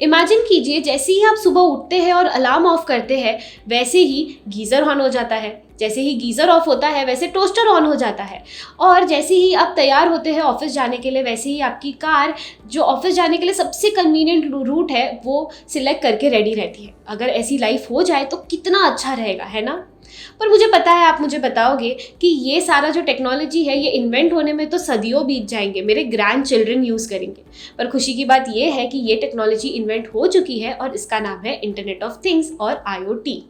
Imagine कीजिए, जैसे ही आप सुबह उठते हैं और अलार्म ऑफ करते हैं, वैसे ही गीज़र ऑन हो जाता है। जैसे ही गीज़र ऑफ होता है वैसे टोस्टर ऑन हो जाता है। और जैसे ही आप तैयार होते हैं ऑफिस जाने के लिए, वैसे ही आपकी कार जो ऑफिस जाने के लिए सबसे कन्वीनियंट रूट है वो सिलेक्ट करके रेडी रहती है। अगर ऐसी लाइफ हो जाए तो कितना अच्छा रहेगा, है ना? पर मुझे पता है आप मुझे बताओगे कि ये सारा जो टेक्नोलॉजी है ये इन्वेंट होने में तो सदियों बीत जाएंगे, मेरे ग्रैंड चिल्ड्रन यूज़ करेंगे। पर खुशी की बात ये है कि ये टेक्नोलॉजी इन्वेंट हो चुकी है और इसका नाम है इंटरनेट ऑफ थिंग्स और IoT।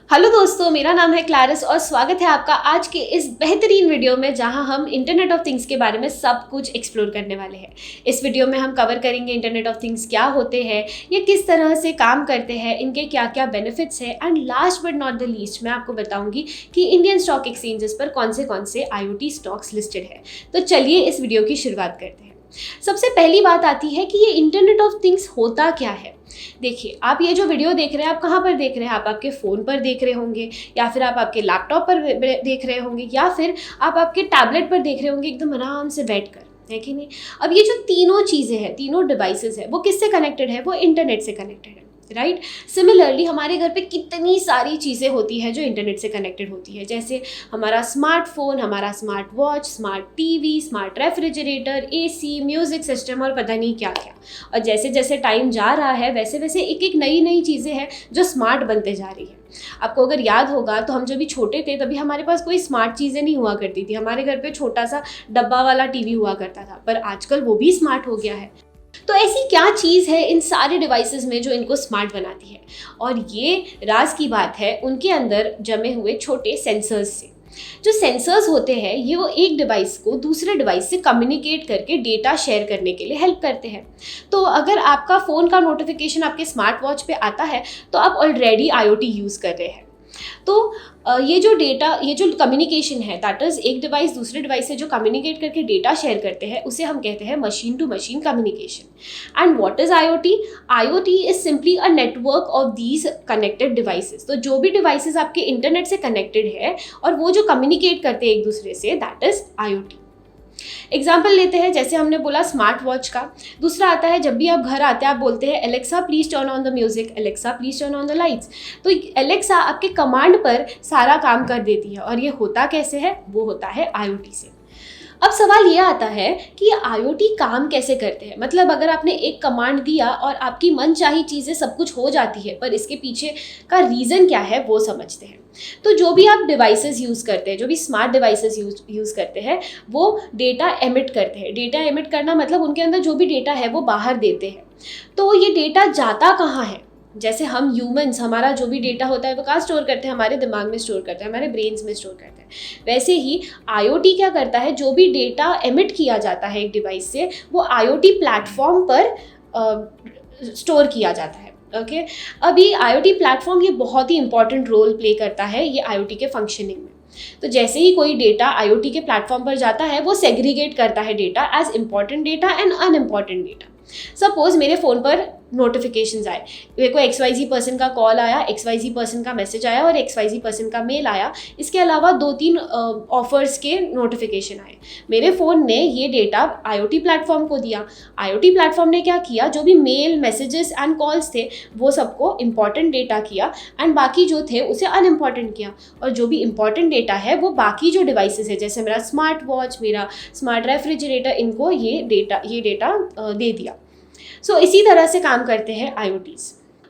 हेलो दोस्तों, मेरा नाम है क्लारिस और स्वागत है आपका आज के इस बेहतरीन वीडियो में, जहां हम इंटरनेट ऑफ थिंग्स के बारे में सब कुछ एक्सप्लोर करने वाले हैं। इस वीडियो में हम कवर करेंगे इंटरनेट ऑफ थिंग्स क्या होते हैं, ये किस तरह से काम करते हैं, इनके क्या क्या बेनिफिट्स हैं, and last but not the least मैं आपको बताऊंगी कि इंडियन स्टॉक एक्सचेंजेस पर कौन से IoT स्टॉक्स लिस्टेड है। तो चलिए इस वीडियो की शुरुआत करते हैं। सबसे पहली बात आती है कि ये इंटरनेट ऑफ थिंग्स होता क्या है। देखिए, आप ये जो वीडियो देख रहे हैं, आप कहाँ पर देख रहे हैं? आप आपके फ़ोन पर देख रहे होंगे, या फिर आप आपके लैपटॉप पर देख रहे होंगे, या फिर आप आपके टैबलेट पर देख रहे होंगे एकदम आराम से बैठकर, है कि नहीं? अब ये जो तीनों चीज़ें हैं, तीनों डिवाइसेस है, वो किससे कनेक्टेड है? वो इंटरनेट से कनेक्टेड है, राइट? सिमिलरली हमारे घर पे कितनी सारी चीज़ें होती हैं जो इंटरनेट से कनेक्टेड होती है, जैसे हमारा स्मार्टफोन, हमारा smart watch, smart TV, smart refrigerator, AC, music system और पता नहीं क्या क्या। और जैसे जैसे टाइम जा रहा है वैसे वैसे एक एक नई नई चीज़ें हैं जो स्मार्ट बनते जा रही है। आपको अगर याद होगा तो हम जब भी छोटे थे तभी हमारे पास कोई स्मार्ट चीज़ें नहीं हुआ करती थी। हमारे घर पे छोटा सा डब्बा वाला टीवी हुआ करता था, पर आजकल वो भी स्मार्ट हो गया है। तो ऐसी क्या चीज़ है इन सारे डिवाइसेस में जो इनको स्मार्ट बनाती है? और ये राज की बात है उनके अंदर जमे हुए छोटे सेंसर्स से। जो सेंसर्स होते हैं ये वो एक डिवाइस को दूसरे डिवाइस से कम्युनिकेट करके डेटा शेयर करने के लिए हेल्प करते हैं। तो अगर आपका फ़ोन का नोटिफिकेशन आपके स्मार्ट वॉच पे आता है तो आप ऑलरेडी IoT यूज़ कर रहे हैं। तो ये जो डेटा, ये जो कम्युनिकेशन है, दैट इज़ एक डिवाइस दूसरे डिवाइस से जो कम्युनिकेट करके डेटा शेयर करते हैं, उसे हम कहते हैं machine to machine communication. And what is IoT? IoT is simply a network of these connected devices. तो जो भी डिवाइसेस आपके इंटरनेट से कनेक्टेड है और वो जो कम्युनिकेट करते हैं एक दूसरे से, दैट इज़ IoT। एग्जाम्पल लेते हैं, जैसे हमने बोला स्मार्ट वॉच का। दूसरा आता है, जब भी आप घर आते हैं आप बोलते हैं Alexa please turn on the music, Alexa please turn on the lights. तो एलेक्सा आपके कमांड पर सारा काम कर देती है। और ये होता कैसे है? वो होता है IoT से। अब सवाल ये आता है कि ये IoT काम कैसे करते हैं। मतलब अगर आपने एक कमांड दिया और आपकी मनचाही चीज़ें सब कुछ हो जाती है, पर इसके पीछे का रीज़न क्या है वो समझते हैं। तो जो भी आप डिवाइसेस यूज़ करते हैं, जो भी स्मार्ट डिवाइसेस यूज़ करते हैं, वो डेटा एमिट करते हैं। डेटा एमिट करना मतलब उनके अंदर जो भी डेटा है वो बाहर देते हैं। तो ये डेटा जाता कहाँ है? जैसे हम ह्यूमंस, हमारा जो भी डेटा होता है वो कहाँ स्टोर करते हैं? हमारे दिमाग में स्टोर करते हैं, हमारे ब्रेन्स में स्टोर करते हैं। वैसे ही IoT क्या करता है, जो भी डेटा एमिट किया जाता है एक डिवाइस से, वो IoT प्लेटफॉर्म पर स्टोर किया जाता है। ओके, अब ये IoT प्लेटफॉर्म ये बहुत ही इंपॉर्टेंट रोल प्ले करता है ये IoT के फंक्शनिंग में। तो जैसे ही कोई डेटा IoT के प्लेटफॉर्म पर जाता है, वो सेग्रीगेट करता है data as important data and unimportant data. Suppose मेरे फ़ोन पर नोटिफिकेशंस आए, मेरे को XYZ पर्सन का कॉल आया, XYZ पर्सन का मैसेज आया और XYZ पर्सन का मेल आया। इसके अलावा 2-3 ऑफर्स के नोटिफिकेशन आए। मेरे फ़ोन ने ये डेटा IoT प्लेटफॉर्म को दिया। IoT प्लेटफॉर्म ने क्या किया, जो भी मेल, मैसेजेस एंड कॉल्स थे वो सबको इंपॉर्टेंट डेटा किया एंड बाकी जो थे उसे अनइम्पॉर्टेंट किया। और जो भी इंपॉर्टेंट डेटा है वो बाकी जो डिवाइसेस है, जैसे मेरा स्मार्ट वॉच, मेरा स्मार्ट रेफ्रिजरेटर, इनको ये डेटा दे दिया। सो इसी तरह से काम करते हैं IoTs।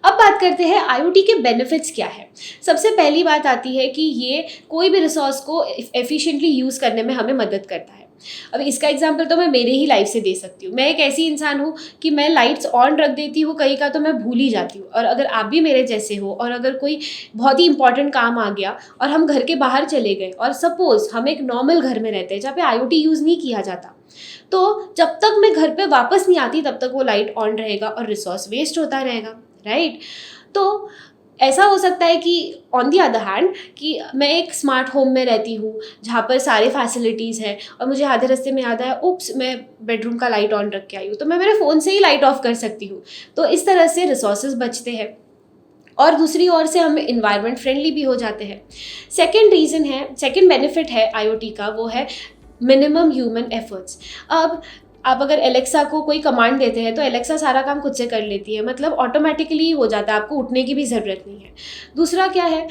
अब बात करते हैं IoT के बेनिफिट्स क्या है। सबसे पहली बात आती है कि ये कोई भी रिसोर्स को एफिशिएंटली यूज़ करने में हमें मदद करता है। अब इसका एग्जांपल तो मैं मेरे ही लाइफ से दे सकती हूँ। मैं एक ऐसी इंसान हूँ कि मैं लाइट्स ऑन रख देती हूँ कहीं का, तो मैं भूल ही जाती हूँ। और अगर आप भी मेरे जैसे हो और अगर कोई बहुत ही इंपॉर्टेंट काम आ गया और हम घर के बाहर चले गए, और सपोज़ हम एक नॉर्मल घर में रहते हैं जहाँ पे IoT यूज़ नहीं किया जाता, तो जब तक मैं घर पे वापस नहीं आती तब तक वो लाइट ऑन रहेगा और रिसोर्स वेस्ट होता रहेगा, राइट? तो ऐसा हो सकता है कि ऑन दी अदर हैंड कि मैं एक स्मार्ट होम में रहती हूँ जहाँ पर सारे फैसिलिटीज़ हैं और मुझे आधे रास्ते में याद आया, उप्स मैं बेडरूम का लाइट ऑन रख के आई हूँ, तो मैं मेरे फ़ोन से ही लाइट ऑफ कर सकती हूँ। तो इस तरह से रिसोर्सेज बचते हैं। और दूसरी ओर से हम इन्वायरमेंट फ्रेंडली भी हो जाते हैं। सेकेंड बेनिफिट है IoT का, वो है मिनिमम ह्यूमन एफर्ट्स। अब आप अगर एलेक्सा को कोई कमांड देते हैं तो एलेक्सा सारा काम खुद से कर लेती है, मतलब ऑटोमेटिकली हो जाता है, आपको उठने की भी ज़रूरत नहीं है। दूसरा क्या है,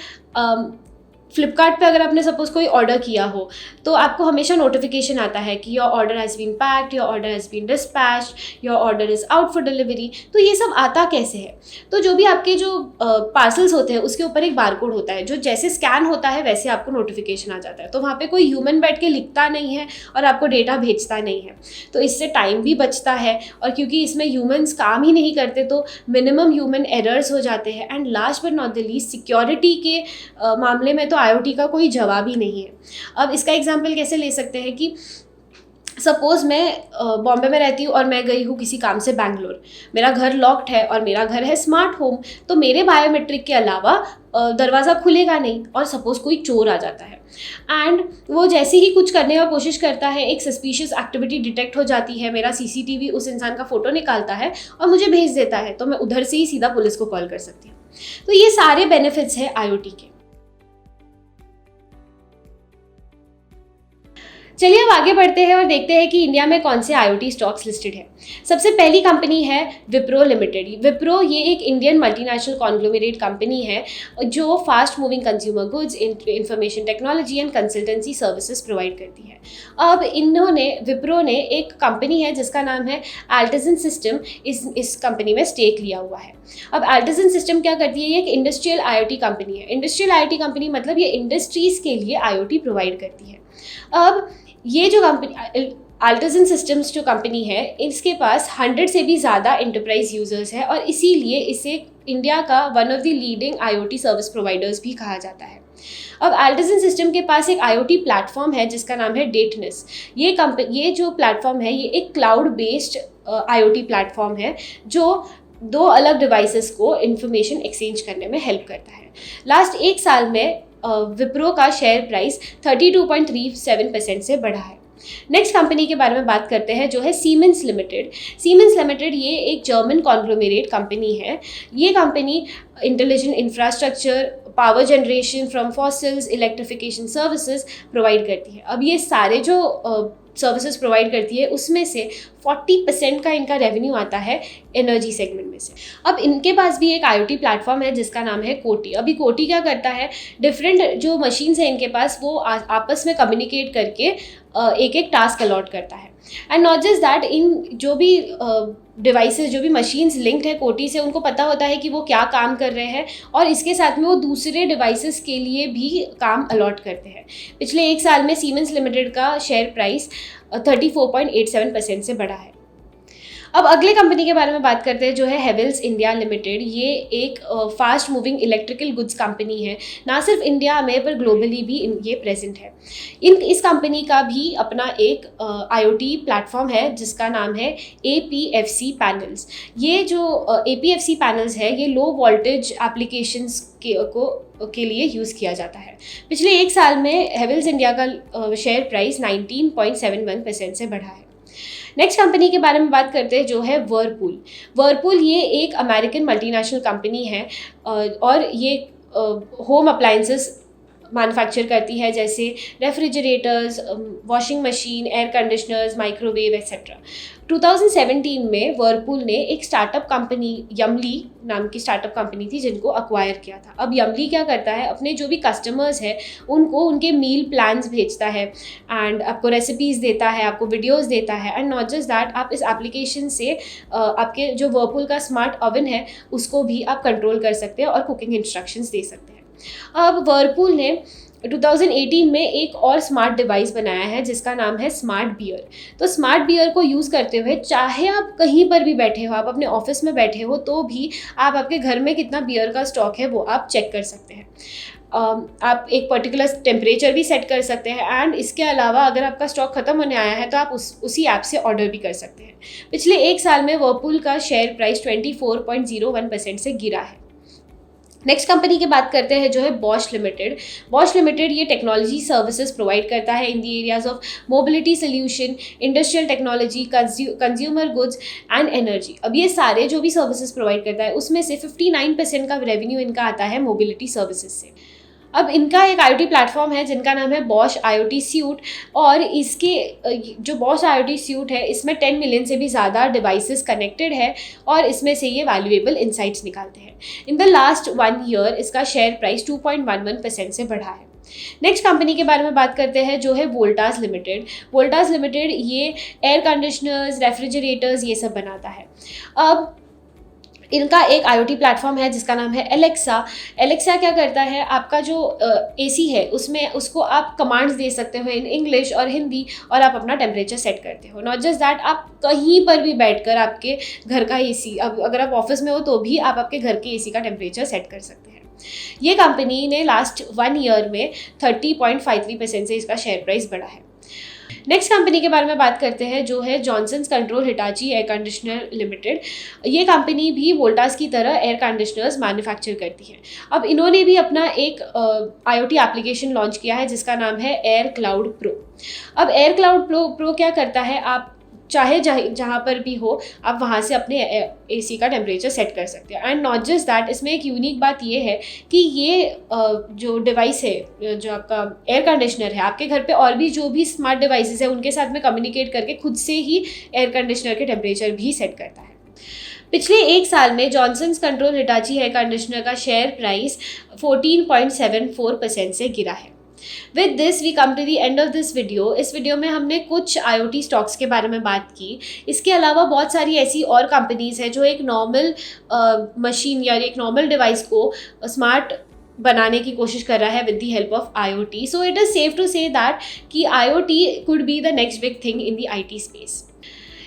फ्लिपकार्ट पे अगर आपने सपोज कोई ऑर्डर किया हो तो आपको हमेशा नोटिफिकेशन आता है कि your order has been packed, your order has been dispatched, your order is out for delivery. तो ये सब आता कैसे है? तो जो भी आपके जो पार्सल्स होते हैं उसके ऊपर एक बारकोड होता है, जो जैसे स्कैन होता है वैसे आपको नोटिफिकेशन आ जाता है। तो वहाँ पर कोई ह्यूमन बैठ के लिखता नहीं है और आपको डेटा भेजता नहीं है, तो इससे टाइम भी बचता है। और क्योंकि इसमें ह्यूमन्स काम ही नहीं करते तो मिनिमम ह्यूमन एरर्स हो जाते हैं। And last but not the least, security के मामले में तो IoT का कोई जवाब ही नहीं है। अब इसका एग्जांपल कैसे ले सकते हैं कि सपोज़ मैं बॉम्बे में रहती हूँ और मैं गई हूँ किसी काम से बैंगलोर, मेरा घर लॉक्ड है और मेरा घर है स्मार्ट होम, तो मेरे बायोमेट्रिक के अलावा दरवाज़ा खुलेगा नहीं। और सपोज़ कोई चोर आ जाता है एंड वो जैसे ही कुछ करने का कोशिश करता है, एक सस्पिशियस एक्टिविटी डिटेक्ट हो जाती है, मेरा CCTV उस इंसान का फ़ोटो निकालता है और मुझे भेज देता है, तो मैं उधर से ही सीधा पुलिस को कॉल कर सकती हूँ। तो ये सारे बेनिफिट्स हैं IoT के। चलिए अब आगे बढ़ते हैं और देखते हैं कि इंडिया में कौन से IoT स्टॉक्स लिस्टेड है। सबसे पहली कंपनी है विप्रो लिमिटेड। विप्रो ये एक इंडियन मल्टीनेशनल कॉन्ग्लोमरेट कंपनी है जो fast moving consumer goods, information technology and consultancy services provide करती है। अब विप्रो ने एक कंपनी है जिसका नाम है Altizen सिस्टम, इस कंपनी में स्टेक लिया हुआ है। अब Altizen सिस्टम क्या करती है? ये एक इंडस्ट्रियल IoT कंपनी है। इंडस्ट्रियल IoT कंपनी मतलब ये इंडस्ट्रीज़ के लिए IoT प्रोवाइड करती है। अब ये जो कंपनी Altizen सिस्टम्स जो कंपनी है, इसके पास 100 से भी ज़्यादा एंटरप्राइज यूजर्स है और इसीलिए इसे इंडिया का one of the leading IoT service providers भी कहा जाता है। अब Altizen सिस्टम के पास एक IoT प्लेटफॉर्म है जिसका नाम है Dateness। ये जो प्लेटफॉर्म है ये एक क्लाउड बेस्ड IoT प्लेटफॉर्म है जो 2 अलग डिवाइसेस को इंफॉर्मेशन एक्सचेंज करने में हेल्प करता है। लास्ट 1 साल में विप्रो का शेयर प्राइस 32.37% से बढ़ा है। नेक्स्ट कंपनी के बारे में बात करते हैं जो है सीमेंस लिमिटेड। सीमेंस लिमिटेड ये एक जर्मन कॉन्ग्लोमरेट कंपनी है। ये company intelligent infrastructure, power generation from fossils, electrification services provide करती है। अब ये सारे जो सर्विसेज प्रोवाइड करती है उसमें से 40% का इनका रेवेन्यू आता है एनर्जी सेगमेंट में से। अब इनके पास भी एक IoT प्लेटफॉर्म है जिसका नाम है कोटी। अभी कोटी क्या करता है, डिफरेंट जो मशीन्स हैं इनके पास वो आपस में कम्युनिकेट करके एक एक टास्क अलॉट करता है। एंड नॉट जस्ट दैट, इन जो भी डिवाइसेस, जो भी मशीन्स लिंक्ड है कोटी से, उनको पता होता है कि वो क्या काम कर रहे हैं और इसके साथ में वो दूसरे डिवाइसेस के लिए भी काम अलॉट करते हैं। पिछले 1 साल में सीमेंस लिमिटेड का शेयर प्राइस 34.87% से बढ़ा है। अब अगले कंपनी के बारे में बात करते हैं जो है हेवेल्स इंडिया लिमिटेड। ये एक fast moving electrical goods company है, ना सिर्फ इंडिया में पर ग्लोबली भी ये प्रेजेंट है। इस कंपनी का भी अपना एक IoT प्लेटफॉर्म है जिसका नाम है APFC पैनल्स। ये जो APFC पैनल्स है ये लो वोल्टेज एप्लीकेशंस के लिए यूज़ किया जाता है। पिछले 1 साल में हेवेल्स इंडिया का शेयर प्राइस 19.71% से बढ़ा है। नेक्स्ट कंपनी के बारे में बात करते हैं जो है वर्लपूल ये एक अमेरिकन मल्टीनेशनल कंपनी है और ये होम अप्लायंसेस मैन्युफैक्चर करती है, जैसे refrigerators, washing machine, air conditioners, microwave etcetera. 2017 में वर्लपूल ने एक स्टार्टअप कंपनी यमली नाम की स्टार्टअप कंपनी थी जिनको अक्वायर किया था। अब यमली क्या करता है, अपने जो भी कस्टमर्स हैं उनको उनके मील प्लान्स भेजता है एंड आपको रेसिपीज़ देता है, आपको वीडियोस देता है। एंड नॉट जस्ट दैट, आप इस एप्लीकेशन से आपके जो वर्लपूल का स्मार्ट ओवन है उसको भी आप कंट्रोल कर सकते हैं और कुकिंग इंस्ट्रक्शंस दे सकते हैं। अब वर्लपूल ने 2018 में एक और स्मार्ट डिवाइस बनाया है जिसका नाम है स्मार्ट बियर। तो स्मार्ट बियर को यूज़ करते हुए चाहे आप कहीं पर भी बैठे हो, आप अपने ऑफिस में बैठे हो, तो भी आप आपके घर में कितना बियर का स्टॉक है वो आप चेक कर सकते हैं। आप एक पर्टिकुलर टेम्परेचर भी सेट कर सकते हैं एंड इसके अलावा अगर आपका स्टॉक ख़त्म होने आया है तो आप उसी ऐप से ऑर्डर भी कर सकते हैं। पिछले 1 साल में वर्लपूल का शेयर प्राइस 24.01% से गिरा है। नेक्स्ट कंपनी की बात करते हैं जो है बॉश लिमिटेड। बॉश लिमिटेड ये टेक्नोलॉजी सर्विसेज प्रोवाइड करता है in the areas of mobility solution, industrial technology, consumer goods and energy. अब ये सारे जो भी सर्विसेज प्रोवाइड करता है उसमें से 59% का रेवेन्यू इनका आता है मोबिलिटी सर्विसेज से। अब इनका एक IoT प्लेटफॉर्म है जिनका नाम है बॉश IoT सूट, और इसके जो बॉश IoT सूट है इसमें 10 मिलियन से भी ज़्यादा डिवाइसेस कनेक्टेड है और इसमें से ये वैल्यूएबल इंसाइट्स निकालते हैं। इन द लास्ट 1 ईयर इसका शेयर प्राइस 2.11% से बढ़ा है। नेक्स्ट कंपनी के बारे में बात करते हैं जो है वोल्टास लिमिटेड। वोल्टास लिमिटेड ये एयर कंडीशनर्स, रेफ्रिजरेटर्स ये सब बनाता है। अब इनका एक IoT प्लेटफॉर्म है जिसका नाम है एलेक्सा। एलेक्सा क्या करता है, आपका जो AC है उसमें उसको आप कमांड्स दे सकते हो इन इंग्लिश और हिंदी, और आप अपना टेम्परेचर सेट करते हो। नॉट जस्ट दैट, आप कहीं पर भी बैठकर आपके घर का AC, अब अगर आप ऑफिस में हो तो भी आप आपके घर के AC का टेम्परेचर सेट कर सकते हैं। ये कंपनी ने लास्ट 1 ईयर में 30.53% से इसका शेयर प्राइस बढ़ा है। नेक्स्ट कंपनी के बारे में बात करते हैं जो है Johnson's Control Hitachi Air Conditioner Limited. ये कंपनी भी वोल्टास की तरह एयर कंडीशनर्स मैन्युफैक्चर करती है। अब इन्होंने भी अपना एक IoT एप्लीकेशन लॉन्च किया है जिसका नाम है एयर क्लाउड प्रो। अब एयर क्लाउड प्रो क्या करता है, आप चाहे जहाँ पर भी हो आप वहाँ से अपने AC का टेम्परेचर सेट कर सकते हैं। एंड नॉट जस्ट दैट, इसमें एक यूनिक बात ये है कि ये जो डिवाइस है, जो आपका एयर कंडीशनर है, आपके घर पे और भी जो भी स्मार्ट डिवाइसेस है उनके साथ में कम्युनिकेट करके खुद से ही एयर कंडीशनर के टेम्परेचर भी सेट करता है। पिछले 1 साल में Johnson's Control Hitachi Air Conditioner का शेयर प्राइस 14.74% से गिरा है। With this we come to the end of this video. इस वीडियो में हमने कुछ IoT स्टॉक्स के बारे में बात की। इसके अलावा बहुत सारी ऐसी और कंपनीज हैं जो एक नॉर्मल मशीन या एक नॉर्मल डिवाइस को स्मार्ट बनाने की कोशिश कर रहा है with the help of IoT। So it is safe to say that कि IoT could be the next big thing in the IT space.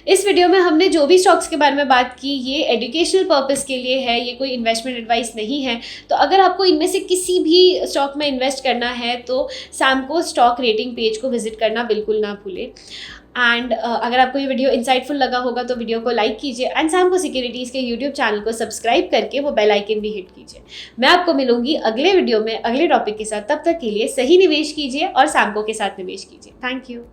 इस वीडियो में हमने जो भी स्टॉक्स के बारे में बात की ये एजुकेशनल पर्पस के लिए है, ये कोई इन्वेस्टमेंट एडवाइस नहीं है। तो अगर आपको इनमें से किसी भी स्टॉक में इन्वेस्ट करना है तो सैमको स्टॉक रेटिंग पेज को विजिट करना बिल्कुल ना भूलें। एंड अगर आपको ये वीडियो इंसाइटफुल लगा होगा तो वीडियो को लाइक कीजिए एंड सैमको सिक्योरिटीज़ के YouTube चैनल को सब्सक्राइब करके वो बेल आइकन भी हिट कीजिए। मैं आपको मिलूंगी अगले वीडियो में अगले टॉपिक के साथ। तब तक के लिए सही निवेश कीजिए और सैमको के साथ निवेश कीजिए। Thank you.